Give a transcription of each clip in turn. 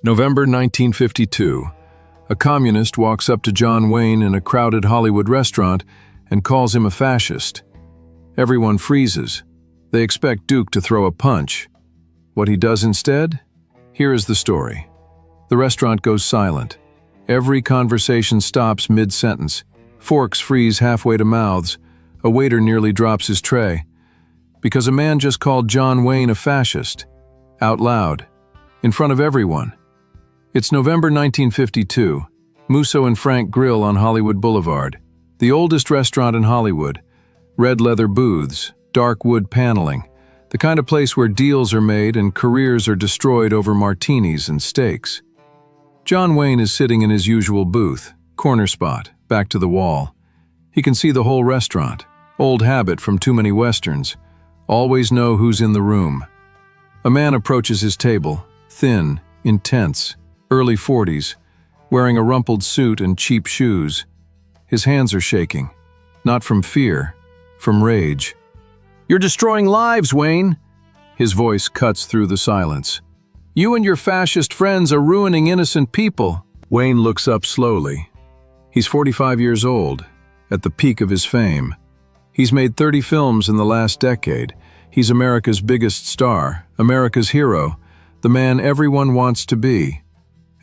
November 1952. A communist walks up to John Wayne in a crowded Hollywood restaurant and calls him a fascist. Everyone freezes. They expect Duke to throw a punch. What he does instead? Here is the story. The restaurant goes silent. Every conversation stops mid-sentence. Forks freeze halfway to mouths. A waiter nearly drops his tray. Because a man just called John Wayne a fascist. Out loud. In front of everyone. It's November 1952. Musso Frank Grill on Hollywood Boulevard. The oldest restaurant in Hollywood. Red leather booths, dark wood paneling. The kind of place where deals are made and careers are destroyed over martinis and steaks. John Wayne is sitting in his usual booth, corner spot, back to the wall. He can see the whole restaurant. Old habit from too many westerns. Always know who's in the room. A man approaches his table, thin, intense, early 40s, wearing a rumpled suit and cheap shoes. His hands are shaking, not from fear, from rage. "You're destroying lives, Wayne!" His voice cuts through the silence. "You and your fascist friends are ruining innocent people." Wayne looks up slowly. He's 45 years old, at the peak of his fame. He's made 30 films in the last decade. He's America's biggest star, America's hero, the man everyone wants to be.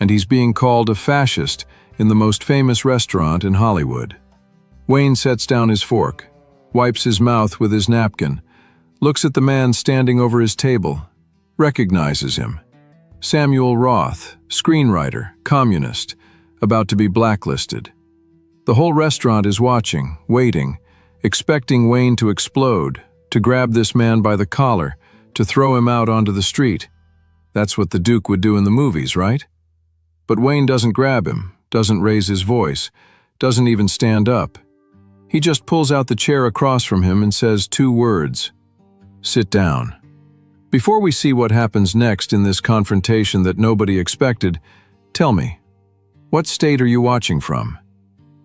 And he's being called a fascist in the most famous restaurant in Hollywood. Wayne sets down his fork, wipes his mouth with his napkin, looks at the man standing over his table, recognizes him. Samuel Roth, screenwriter, communist, about to be blacklisted. The whole restaurant is watching, waiting, expecting Wayne to explode, to grab this man by the collar, to throw him out onto the street. That's what the Duke would do in the movies, right? But Wayne doesn't grab him, doesn't raise his voice, doesn't even stand up. He just pulls out the chair across from him and says 2 words. "Sit down." Before we see what happens next in this confrontation that nobody expected, tell me, what state are you watching from?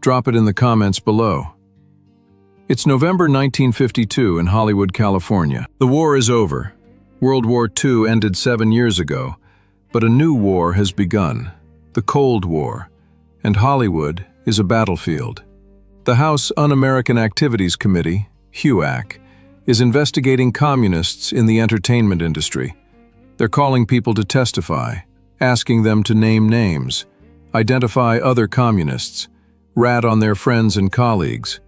Drop it in the comments below. It's November 1952 in Hollywood, California. The war is over. World War II ended 7 years ago, but a new war has begun. The Cold War, and Hollywood is a battlefield. The House Un-American Activities Committee, HUAC, is investigating communists in the entertainment industry. They're calling people to testify, asking them to name names, identify other communists, rat on their friends and colleagues.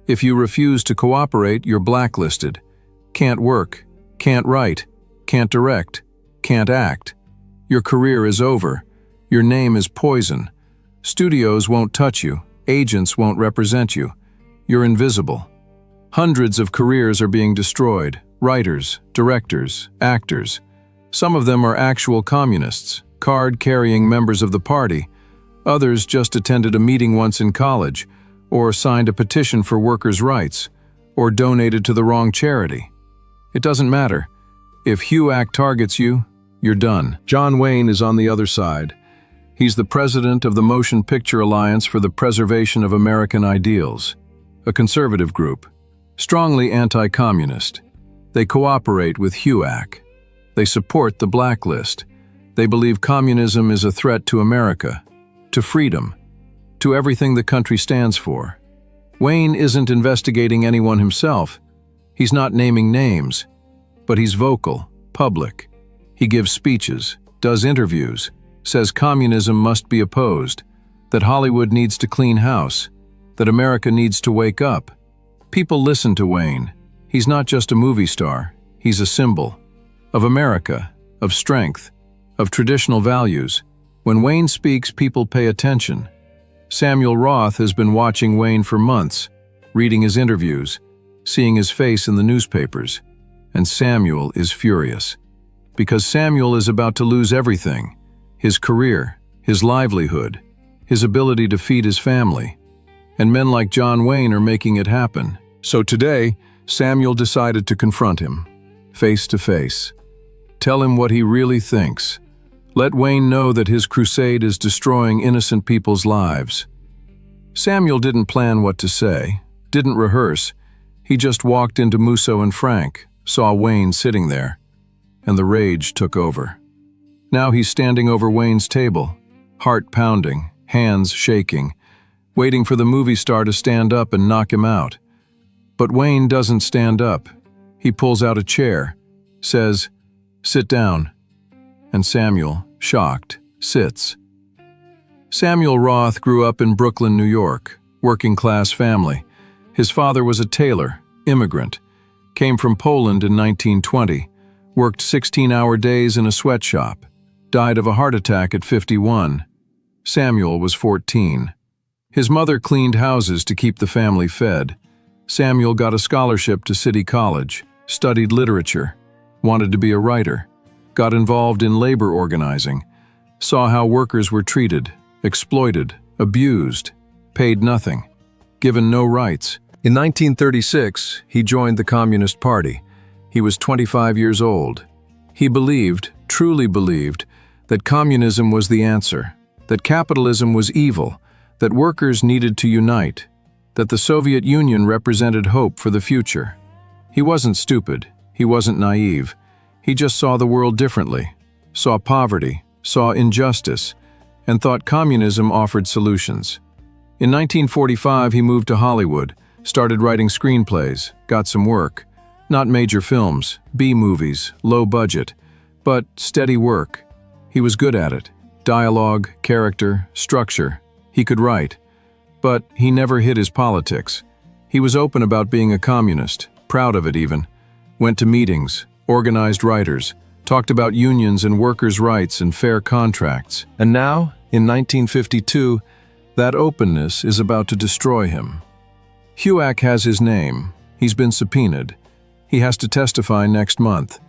If you refuse to cooperate, you're blacklisted. Can't work, can't write, can't direct, can't act. Your career is over. Your name is poison. Studios won't touch you. Agents won't represent you. You're invisible. Hundreds of careers are being destroyed. Writers, directors, actors. Some of them are actual communists, card-carrying members of the party. Others just attended a meeting once in college, or signed a petition for workers' rights, or donated to the wrong charity. It doesn't matter. If HUAC targets you, you're done. John Wayne is on the other side. He's the president of the Motion Picture Alliance for the Preservation of American Ideals, a conservative group, strongly anti-communist. They cooperate with HUAC. They support the blacklist. They believe communism is a threat to America, to freedom, to everything the country stands for. Wayne isn't investigating anyone himself. He's not naming names, but he's vocal, public. He gives speeches, does interviews, says communism must be opposed, that Hollywood needs to clean house, that America needs to wake up. People listen to Wayne. He's not just a movie star, he's a symbol of America, of strength, of traditional values. When Wayne speaks, people pay attention. Samuel Roth has been watching Wayne for months, reading his interviews, seeing his face in the newspapers. And Samuel is furious. Because Samuel is about to lose everything. His career, his livelihood, his ability to feed his family. And men like John Wayne are making it happen. So today, Samuel decided to confront him, face to face. Tell him what he really thinks. Let Wayne know that his crusade is destroying innocent people's lives. Samuel didn't plan what to say, didn't rehearse. He just walked into Musso and Frank, saw Wayne sitting there, and the rage took over. Now he's standing over Wayne's table, heart pounding, hands shaking, waiting for the movie star to stand up and knock him out. But Wayne doesn't stand up. He pulls out a chair, says, "Sit down." And Samuel, shocked, sits. Samuel Roth grew up in Brooklyn, New York, working-class family. His father was a tailor, immigrant, came from Poland in 1920, worked 16-hour days in a sweatshop, died of a heart attack at 51. Samuel was 14. His mother cleaned houses to keep the family fed. Samuel got a scholarship to City College, studied literature, wanted to be a writer, got involved in labor organizing, saw how workers were treated, exploited, abused, paid nothing, given no rights. In 1936, he joined the Communist Party. He was 25 years old. He believed, truly believed, that communism was the answer, that capitalism was evil, that workers needed to unite, that the Soviet Union represented hope for the future. He wasn't stupid, he wasn't naive. He just saw the world differently, saw poverty, saw injustice, and thought communism offered solutions. In 1945, he moved to Hollywood, started writing screenplays, got some work. Not major films, B-movies, low budget, but steady work. He was good at it. Dialogue, character, structure. He could write. But he never hid his politics. He was open about being a communist, proud of it even. Went to meetings, organized writers, talked about unions and workers' rights and fair contracts. And now, in 1952, that openness is about to destroy him. HUAC has his name. He's been subpoenaed. He has to testify next month.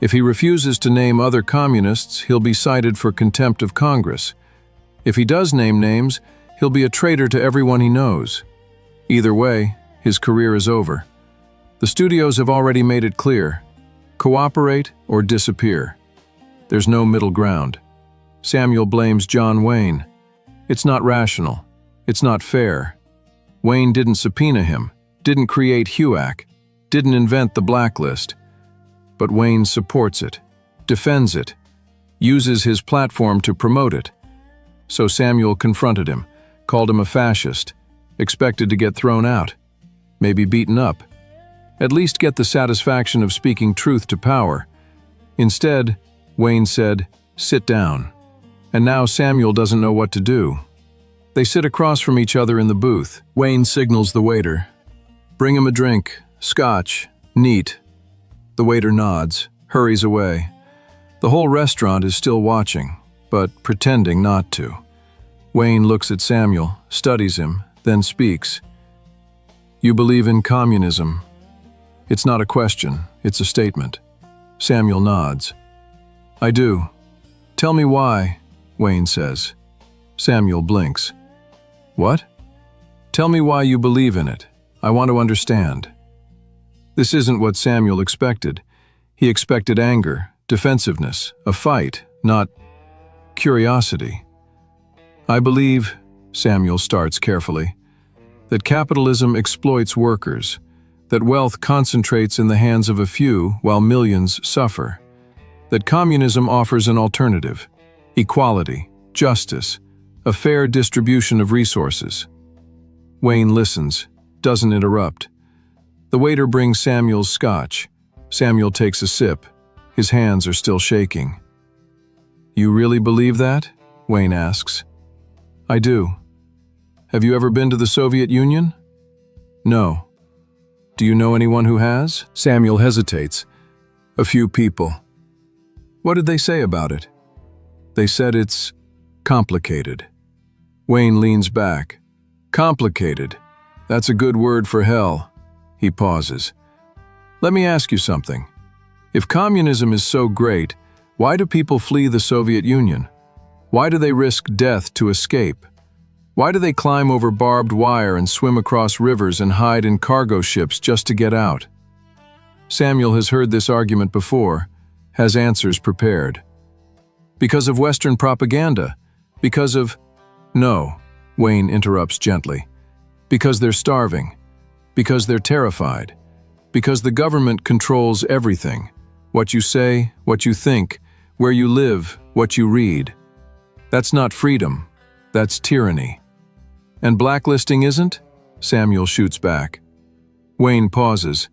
If he refuses to name other communists, he'll be cited for contempt of Congress. If he does name names, he'll be a traitor to everyone he knows. Either way, his career is over. The studios have already made it clear: cooperate or disappear. There's no middle ground. Samuel blames John Wayne. It's not rational. It's not fair. Wayne didn't subpoena him, didn't create HUAC, didn't invent the blacklist. But Wayne supports it, defends it, uses his platform to promote it. So Samuel confronted him, called him a fascist, expected to get thrown out, maybe beaten up, at least get the satisfaction of speaking truth to power. Instead, Wayne said, "Sit down." And now Samuel doesn't know what to do. They sit across from each other in the booth. Wayne signals the waiter. "Bring him a drink, scotch, neat." The waiter nods, hurries away. The whole restaurant is still watching, but pretending not to. Wayne looks at Samuel, studies him, then speaks. "You believe in communism." It's not a question, it's a statement. Samuel nods. "I do." "Tell me why," Wayne says. Samuel blinks. "What?" "Tell me why you believe in it. I want to understand." This isn't what Samuel expected. He expected anger, defensiveness, a fight, not curiosity. "I believe," Samuel starts carefully, "that capitalism exploits workers, that wealth concentrates in the hands of a few while millions suffer, that communism offers an alternative, equality, justice, a fair distribution of resources." Wayne listens, doesn't interrupt. The waiter brings Samuel's scotch. Samuel takes a sip. His hands are still shaking. "You really believe that?" Wayne asks. "I do." "Have you ever been to the Soviet Union?" "No." "Do you know anyone who has?" Samuel hesitates. "A few people." "What did they say about it?" "They said it's complicated." Wayne leans back. "Complicated. That's a good word for hell." He pauses. "Let me ask you something. If communism is so great, why do people flee the Soviet Union? Why do they risk death to escape? Why do they climb over barbed wire and swim across rivers and hide in cargo ships just to get out?" Samuel has heard this argument before, has answers prepared. "Because of Western propaganda. Because of—" "No," Wayne interrupts gently. "Because they're starving. Because they're terrified. Because the government controls everything. What you say, what you think, where you live, what you read. That's not freedom, that's tyranny. And blacklisting isn't? Samuel shoots back. Wayne pauses.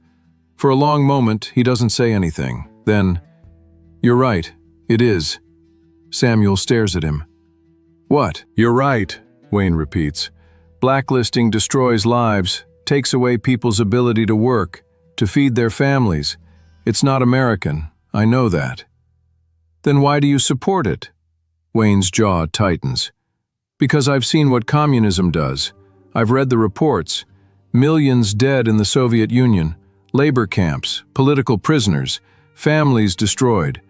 For a long moment, he doesn't say anything. Then, "You're right, it is." Samuel stares at him. "What?" "You're right," Wayne repeats. "Blacklisting destroys lives, takes away people's ability to work, to feed their families. It's not American, I know that." "Then why do you support it?" Wayne's jaw tightens. "Because I've seen what communism does. I've read the reports. Millions dead in the Soviet Union, labor camps, political prisoners, families destroyed.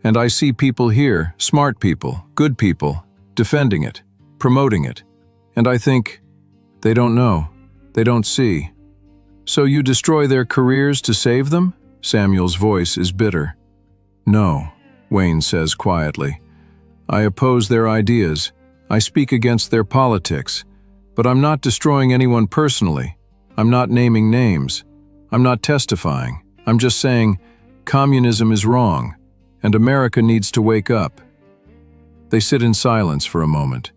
And I see people here, smart people, good people, defending it, promoting it. And I think, they don't know, they don't see. So you destroy their careers to save them?" Samuel's voice is bitter. "No," Wayne says quietly. "I oppose their ideas. I speak against their politics. But I'm not destroying anyone personally. I'm not naming names. I'm not testifying. I'm just saying, communism is wrong, and America needs to wake up." They sit in silence for a moment.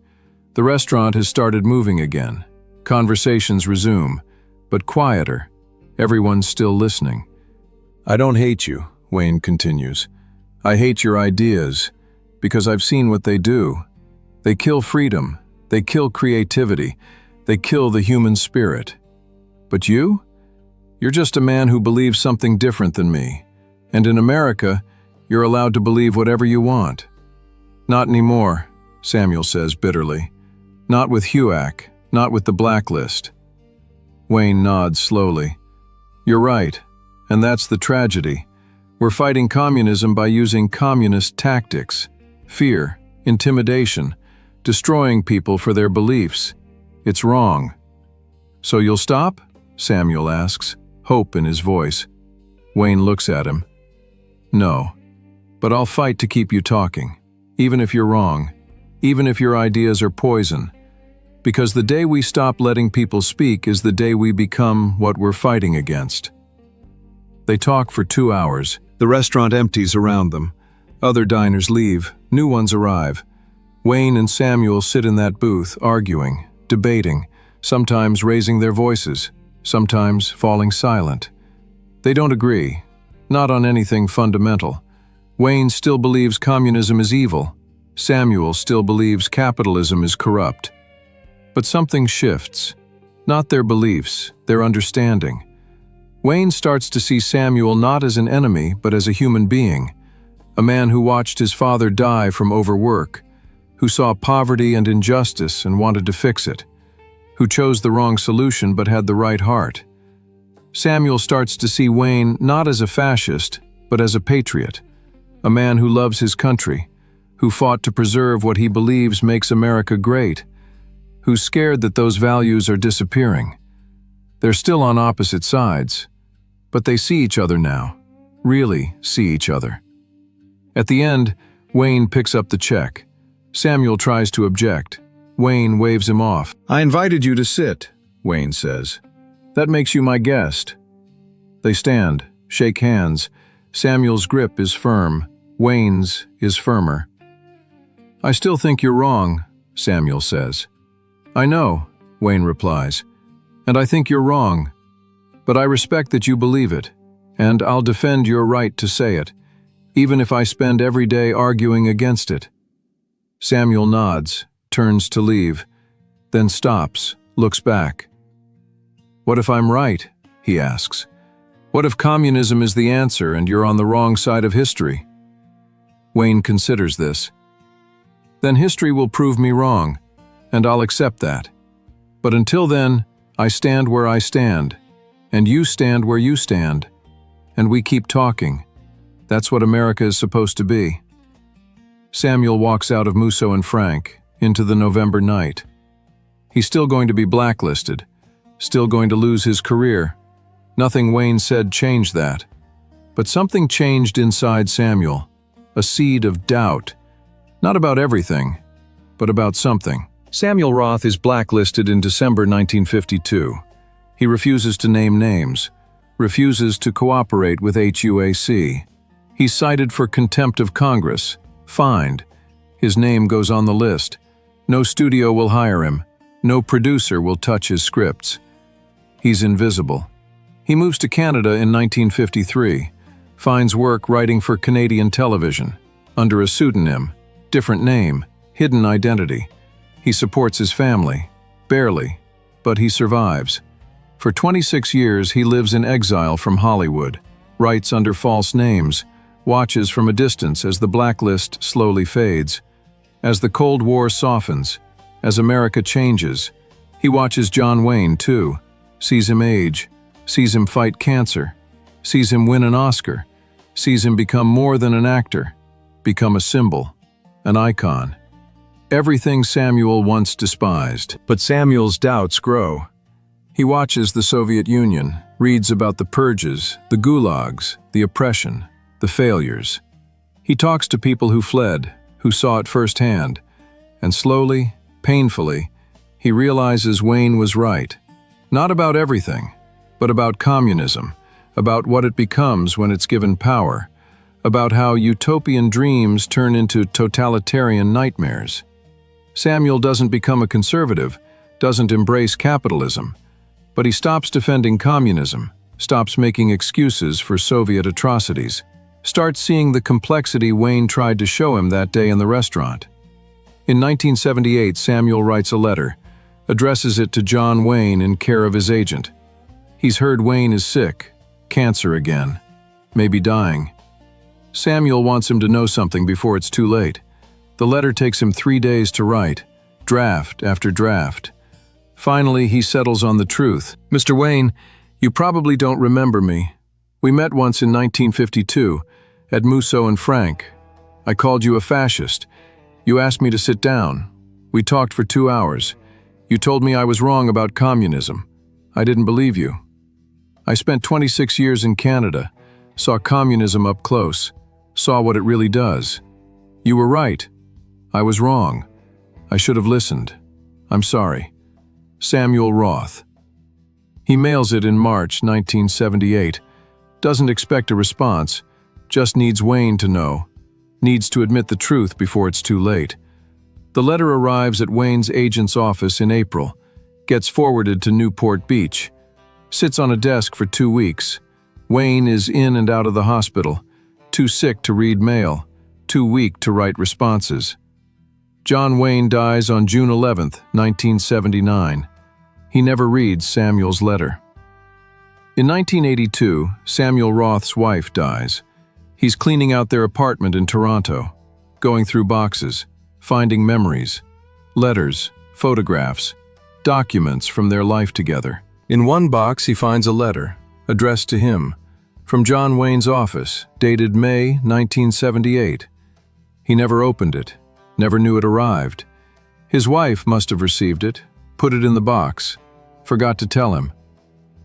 The restaurant has started moving again. Conversations resume, but quieter. Everyone's still listening. "I don't hate you," Wayne continues. "I hate your ideas, because I've seen what they do. They kill freedom, they kill creativity, they kill the human spirit. But you? You're just a man who believes something different than me. And in America, you're allowed to believe whatever you want." "Not anymore," Samuel says bitterly. "Not with HUAC, not with the blacklist." Wayne nods slowly. "You're right, and that's the tragedy. We're fighting communism by using communist tactics, fear, intimidation, destroying people for their beliefs. It's wrong." "So you'll stop?" Samuel asks, hope in his voice. Wayne looks at him. "No, but I'll fight to keep you talking, even if you're wrong, even if your ideas are poison. Because the day we stop letting people speak is the day we become what we're fighting against." They talk for 2 hours. The restaurant empties around them. Other diners leave, new ones arrive. Wayne and Samuel sit in that booth, arguing, debating, sometimes raising their voices, sometimes falling silent. They don't agree, not on anything fundamental. Wayne still believes communism is evil. Samuel still believes capitalism is corrupt. But something shifts. Not their beliefs, their understanding. Wayne starts to see Samuel not as an enemy, but as a human being. A man who watched his father die from overwork, who saw poverty and injustice and wanted to fix it, who chose the wrong solution but had the right heart. Samuel starts to see Wayne not as a fascist, but as a patriot, a man who loves his country, who fought to preserve what he believes makes America great, who's scared that those values are disappearing. They're still on opposite sides, but they see each other now, really see each other. At the end, Wayne picks up the check. Samuel tries to object. Wayne waves him off. "I invited you to sit," Wayne says. "That makes you my guest." They stand, shake hands. Samuel's grip is firm. Wayne's is firmer. "I still think you're wrong," Samuel says. "I know," Wayne replies. "And I think you're wrong. But I respect that you believe it, and I'll defend your right to say it, even if I spend every day arguing against it." Samuel nods, turns to leave, then stops, looks back. "What if I'm right?" he asks. "What if communism is the answer and you're on the wrong side of history?" Wayne considers this. "Then history will prove me wrong, and I'll accept that. But until then, I stand where I stand, and you stand where you stand, and we keep talking. That's what America is supposed to be." Samuel walks out of Musso and Frank into the November night. He's still going to be blacklisted, still going to lose his career. Nothing Wayne said changed that. But something changed inside Samuel, a seed of doubt, not about everything, but about something. Samuel Roth is blacklisted in December 1952. He refuses to name names, refuses to cooperate with HUAC. He's cited for contempt of Congress, Fined. His name goes on the list. No studio will hire him. No producer will touch his scripts. He's invisible. He moves to Canada in 1953, finds work writing for Canadian television, under a pseudonym, different name, hidden identity. He supports his family, barely, but he survives. For 26 years he lives in exile from Hollywood, writes under false names, watches from a distance as the blacklist slowly fades. As the Cold War softens, as America changes, he watches John Wayne too, sees him age, sees him fight cancer, sees him win an Oscar, sees him become more than an actor, become a symbol, an icon. Everything Samuel once despised. But Samuel's doubts grow. He watches the Soviet Union, reads about the purges, the gulags, the oppression, the failures. He talks to people who fled, who saw it firsthand, and slowly, painfully, he realizes Wayne was right. Not about everything, but about communism, about what it becomes when it's given power, about how utopian dreams turn into totalitarian nightmares. Samuel doesn't become a conservative, doesn't embrace capitalism, but he stops defending communism, stops making excuses for Soviet atrocities, starts seeing the complexity Wayne tried to show him that day in the restaurant. In 1978, Samuel writes a letter, addresses it to John Wayne in care of his agent. He's heard Wayne is sick, cancer again, maybe dying. Samuel wants him to know something before it's too late. The letter takes him 3 days to write, draft after draft. Finally, he settles on the truth. "Mr. Wayne, you probably don't remember me. We met once in 1952 at Musso and Frank. I called you a fascist. You asked me to sit down. We talked for 2 hours. You told me I was wrong about communism. I didn't believe you. I spent 26 years in Canada, saw communism up close, saw what it really does. You were right. I was wrong. I should have listened. I'm sorry. Samuel Roth." He mails it in March 1978. Doesn't expect a response, just needs Wayne to know, needs to admit the truth before it's too late. The letter arrives at Wayne's agent's office in April, gets forwarded to Newport Beach, sits on a desk for 2 weeks. Wayne is in and out of the hospital, too sick to read mail, too weak to write responses. John Wayne dies on June 11, 1979. He never reads Samuel's letter. In 1982, Samuel Roth's wife dies. He's cleaning out their apartment in Toronto, going through boxes, finding memories, letters, photographs, documents from their life together. In one box, he finds a letter, addressed to him, from John Wayne's office, dated May 1978. He never opened it, never knew it arrived. His wife must have received it, put it in the box, forgot to tell him.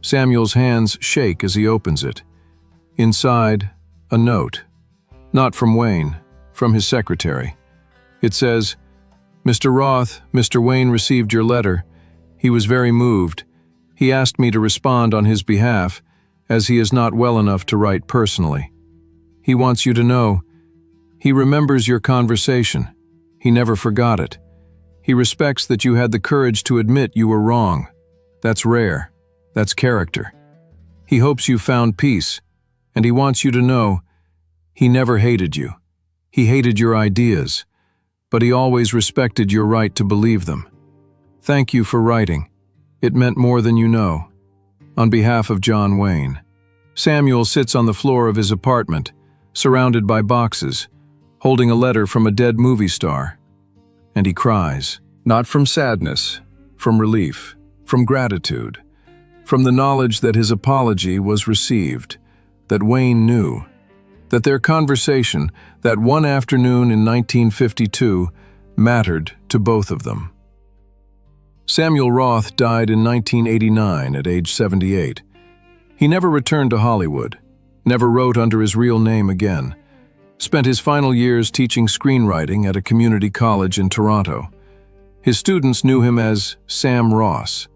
Samuel's hands shake as he opens it. Inside, a note. Not from Wayne, from his secretary. It says, "Mr. Roth, Mr. Wayne received your letter. He was very moved. He asked me to respond on his behalf, as he is not well enough to write personally. He wants you to know, he remembers your conversation. He never forgot it. He respects that you had the courage to admit you were wrong. That's rare. That's character. He hopes you found peace, and he wants you to know, he never hated you. He hated your ideas, but he always respected your right to believe them. Thank you for writing. It meant more than you know. On behalf of John Wayne." Samuel sits on the floor of his apartment, surrounded by boxes, holding a letter from a dead movie star. And he cries, not from sadness, from relief, from gratitude, from the knowledge that his apology was received, that Wayne knew, that their conversation, that one afternoon in 1952, mattered to both of them. Samuel Roth died in 1989 at age 78. He never returned to Hollywood, never wrote under his real name again, spent his final years teaching screenwriting at a community college in Toronto. His students knew him as Sam Ross,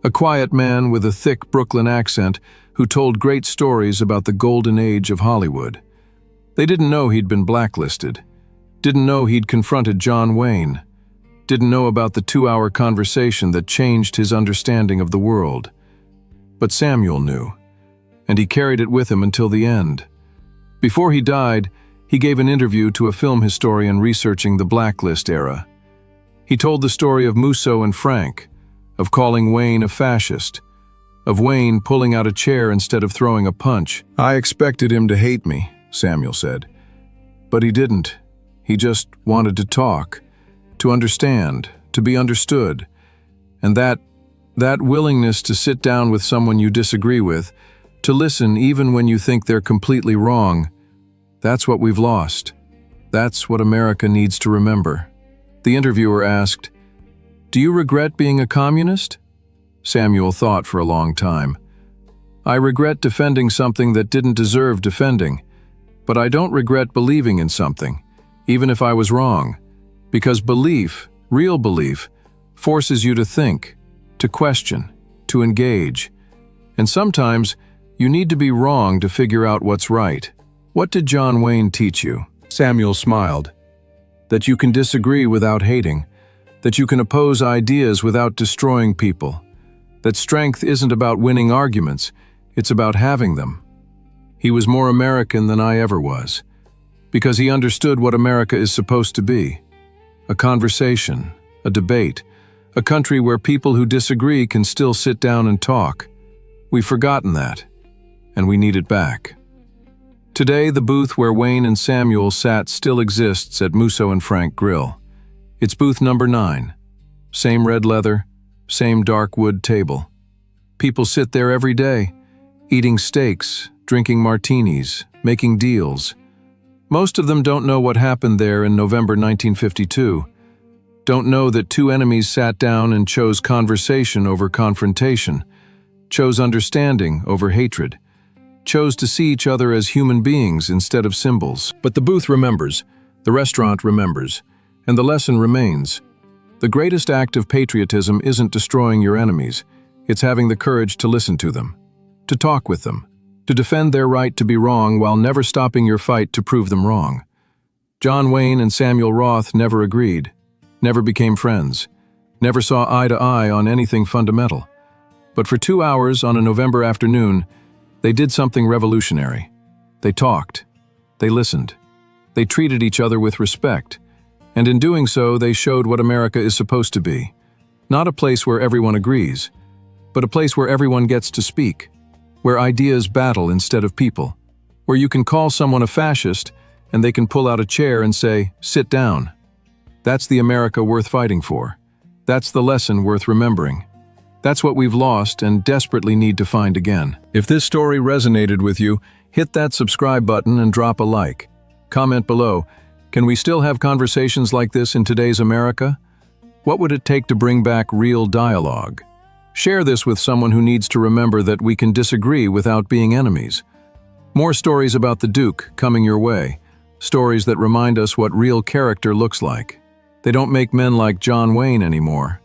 a quiet man with a thick Brooklyn accent who told great stories about the golden age of Hollywood. They didn't know he'd been blacklisted. Didn't know he'd confronted John Wayne. Didn't know about the 2-hour conversation that changed his understanding of the world. But Samuel knew, and he carried it with him until the end. Before he died, he gave an interview to a film historian researching the Blacklist era. He told the story of Musso and Frank, of calling Wayne a fascist, of Wayne pulling out a chair instead of throwing a punch. "I expected him to hate me," Samuel said. "But he didn't. He just wanted to talk, to understand, to be understood. And that willingness to sit down with someone you disagree with, to listen even when you think they're completely wrong, that's what we've lost. That's what America needs to remember." The interviewer asked, "Do you regret being a communist?" Samuel thought for a long time. "I regret defending something that didn't deserve defending, but I don't regret believing in something, even if I was wrong, because belief, real belief, forces you to think, to question, to engage. And sometimes you need to be wrong to figure out what's right." "What did John Wayne teach you?" Samuel smiled. "That you can disagree without hating, that you can oppose ideas without destroying people, that strength isn't about winning arguments, it's about having them." He was more American than I ever was, because he understood what America is supposed to be. A conversation, a debate, a country where people who disagree can still sit down and talk. We've forgotten that, and we need it back. Today, the booth where Wayne and Samuel sat still exists at Musso and Frank Grill. It's booth number 9. Same red leather, same dark wood table. People sit there every day, eating steaks, drinking martinis, making deals. Most of them don't know what happened there in November 1952. Don't know that two enemies sat down and chose conversation over confrontation, chose understanding over hatred, chose to see each other as human beings instead of symbols. But the booth remembers, the restaurant remembers, and the lesson remains. The greatest act of patriotism isn't destroying your enemies, it's having the courage to listen to them, to talk with them, to defend their right to be wrong while never stopping your fight to prove them wrong. John Wayne and Samuel Roth never agreed, never became friends, never saw eye to eye on anything fundamental. But for 2 hours on a November afternoon, they did something revolutionary. They talked. They listened. They treated each other with respect. And in doing so, they showed what America is supposed to be. Not a place where everyone agrees, but a place where everyone gets to speak, where ideas battle instead of people, where you can call someone a fascist and they can pull out a chair and say, "Sit down." That's the America worth fighting for. That's the lesson worth remembering. That's what we've lost and desperately need to find again. If this story resonated with you, hit that subscribe button and drop a like. Comment below, can we still have conversations like this in today's America? What would it take to bring back real dialogue? Share this with someone who needs to remember that we can disagree without being enemies. More stories about the Duke coming your way. Stories that remind us what real character looks like. They don't make men like John Wayne anymore.